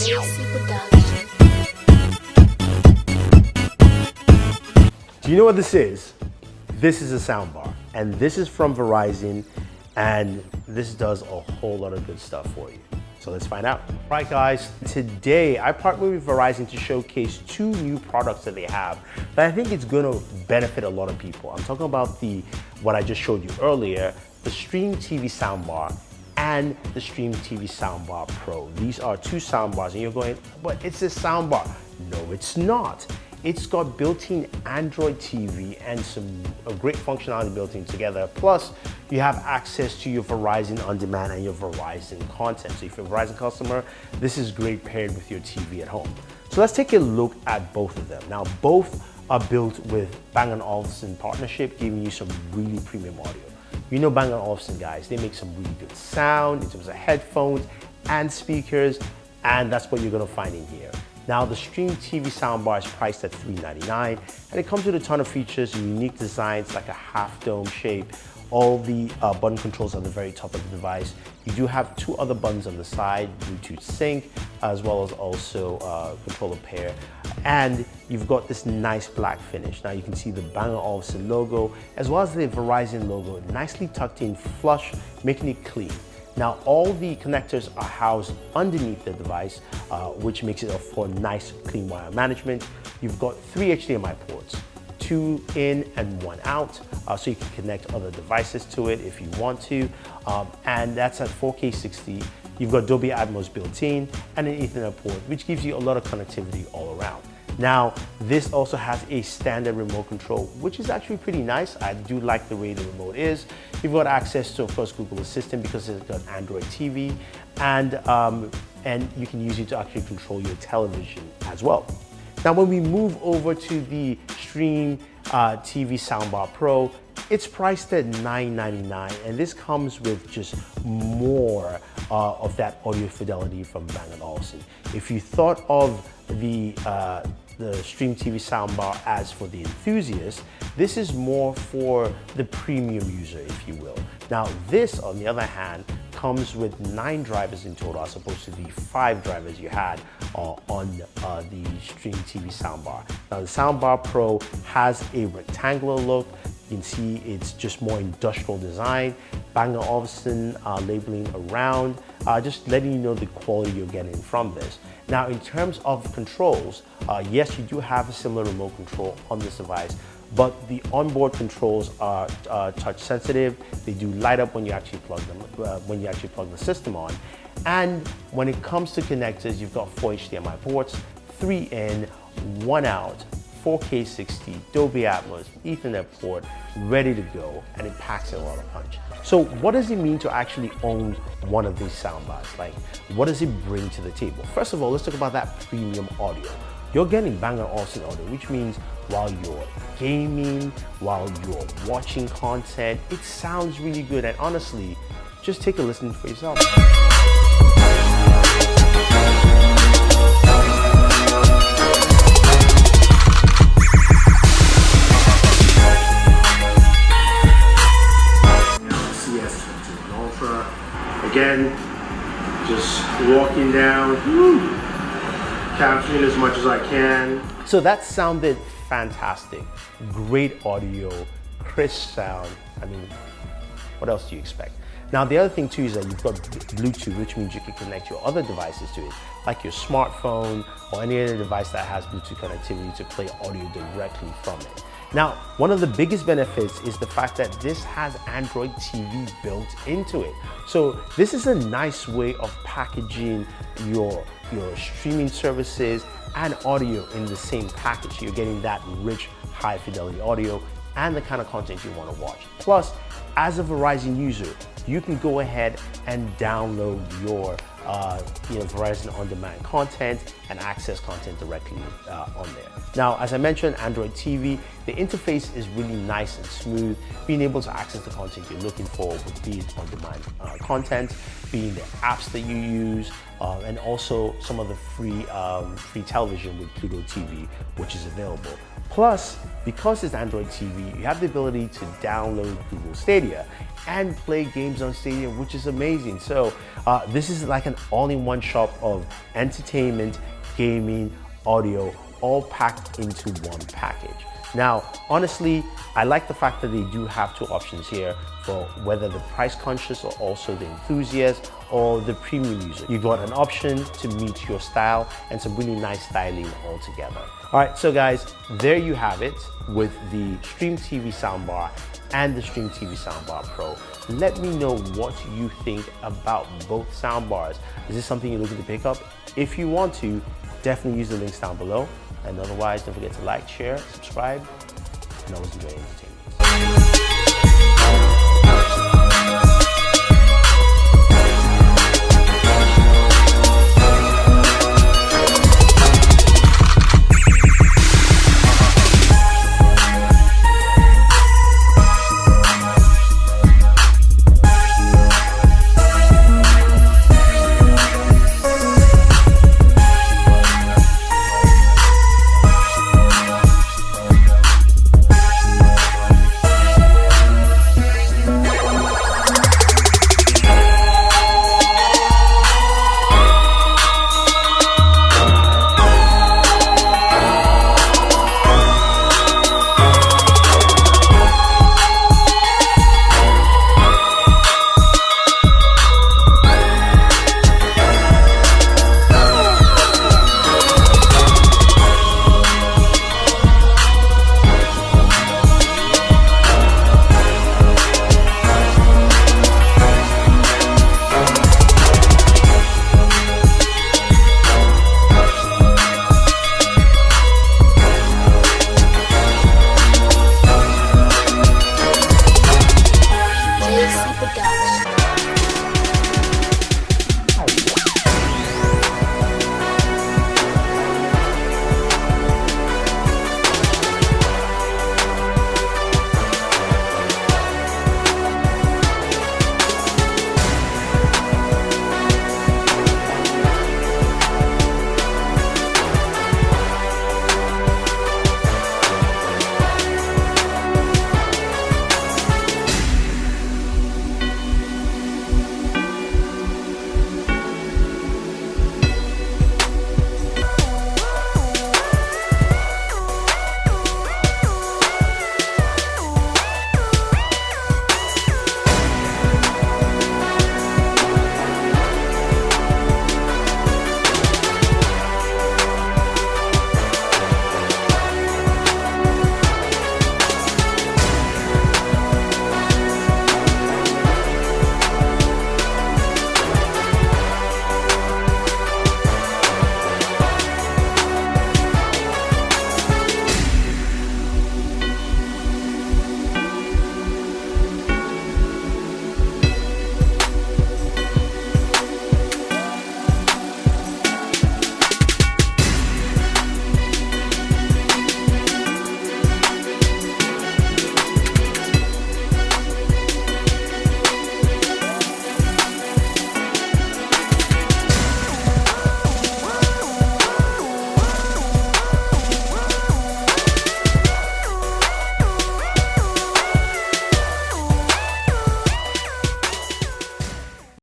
Do you know what this is? This is a soundbar, and this is from Verizon, and this does a whole lot of good stuff for you. So let's find out. All right, guys, today I partnered with Verizon to showcase two new products that they have that I think it's gonna benefit a lot of people. I'm talking about what I just showed you earlier, the Stream TV Soundbar and the Stream TV Soundbar Pro. These are two soundbars, and you're going, but it's a soundbar. No, it's not. It's got built-in Android TV and some great functionality built in together. Plus, you have access to your Verizon On Demand and your Verizon content. So if you're a Verizon customer, this is great paired with your TV at home. So let's take a look at both of them. Now, both are built with Bang & Olufsen partnership, giving you some really premium audio. You know Bang & Olufsen, guys, they make some really good sound in terms of headphones and speakers, and that's what you're gonna find in here. Now, the Stream TV soundbar is priced at $399, and it comes with a ton of features, unique designs like a half dome shape. All the button controls are at the very top of the device. You do have two other buttons on the side, Bluetooth sync, as well as also controller pair. And you've got this nice black finish. Now you can see the Bang & Olufsen logo, as well as the Verizon logo, nicely tucked in flush, making it clean. Now, all the connectors are housed underneath the device, which makes it for nice, clean wire management. You've got 3 HDMI ports, 2 in and 1 out, so you can connect other devices to it if you want to, and that's at 4K 60. You've got Dolby Atmos built in and an Ethernet port, which gives you a lot of connectivity all around. Now, this also has a standard remote control, which is actually pretty nice. I do like the way the remote is. You've got access to, of course, Google Assistant because it's got Android TV, and you can use it to actually control your television as well. Now, when we move over to the Stream TV Soundbar Pro, it's priced at $999, and this comes with just more of that audio fidelity from Bang & Olufsen. If you thought of the Stream TV soundbar as for the enthusiast, this is more for the premium user, if you will. Now, this, on the other hand, comes with 9 drivers in total, as opposed to the 5 drivers you had on the Stream TV soundbar. Now, the Soundbar Pro has a rectangular look. You can see it's just more industrial design. Bang & Olufsen labeling around, just letting you know the quality you're getting from this. Now, in terms of controls, yes, you do have a similar remote control on this device, but the onboard controls are touch sensitive. They do light up when you actually plug them, when you actually plug the system on. And when it comes to connectors, you've got 4 HDMI ports, 3 in, 1 out, 4K 60, Dolby Atmos, Ethernet port, ready to go, and it packs a lot of punch. So what does it mean to actually own one of these soundbars? Like, what does it bring to the table? First of all, let's talk about that premium audio. You're getting Bang & Olufsen audio, which means while you're gaming, while you're watching content, it sounds really good. And honestly, just take a listen for yourself. Again, just walking down, capturing as much as I can. So that sounded fantastic. Great audio, crisp sound. I mean, what else do you expect? Now, the other thing too is that you've got Bluetooth, which means you can connect your other devices to it, like your smartphone or any other device that has Bluetooth connectivity to play audio directly from it. Now, one of the biggest benefits is the fact that this has Android TV built into it. So this is a nice way of packaging your streaming services and audio in the same package. You're getting that rich, high fidelity audio and the kind of content you want to watch. Plus, as a Verizon user, you can go ahead and download your Verizon On Demand content and access content directly on there. Now, as I mentioned, Android TV, the interface is really nice and smooth, being able to access the content you're looking for, be it on demand content, being the apps that you use, and also some of the free television with Pluto TV, which is available. Plus, because it's Android TV, you have the ability to download Google Stadia and play games on Stadia, which is amazing. So this is like an all-in-one shop of entertainment, gaming, audio, all packed into one package. Now, honestly, I like the fact that they do have two options here for whether the price conscious or also the enthusiast or the premium user. You got an option to meet your style and some really nice styling all together. All right, so guys, there you have it with the Stream TV Soundbar and the Stream TV Soundbar Pro. Let me know what you think about both soundbars. Is this something you're looking to pick up? If you want to, definitely use the links down below. And otherwise, don't forget to like, share, subscribe, and always enjoy entertainment.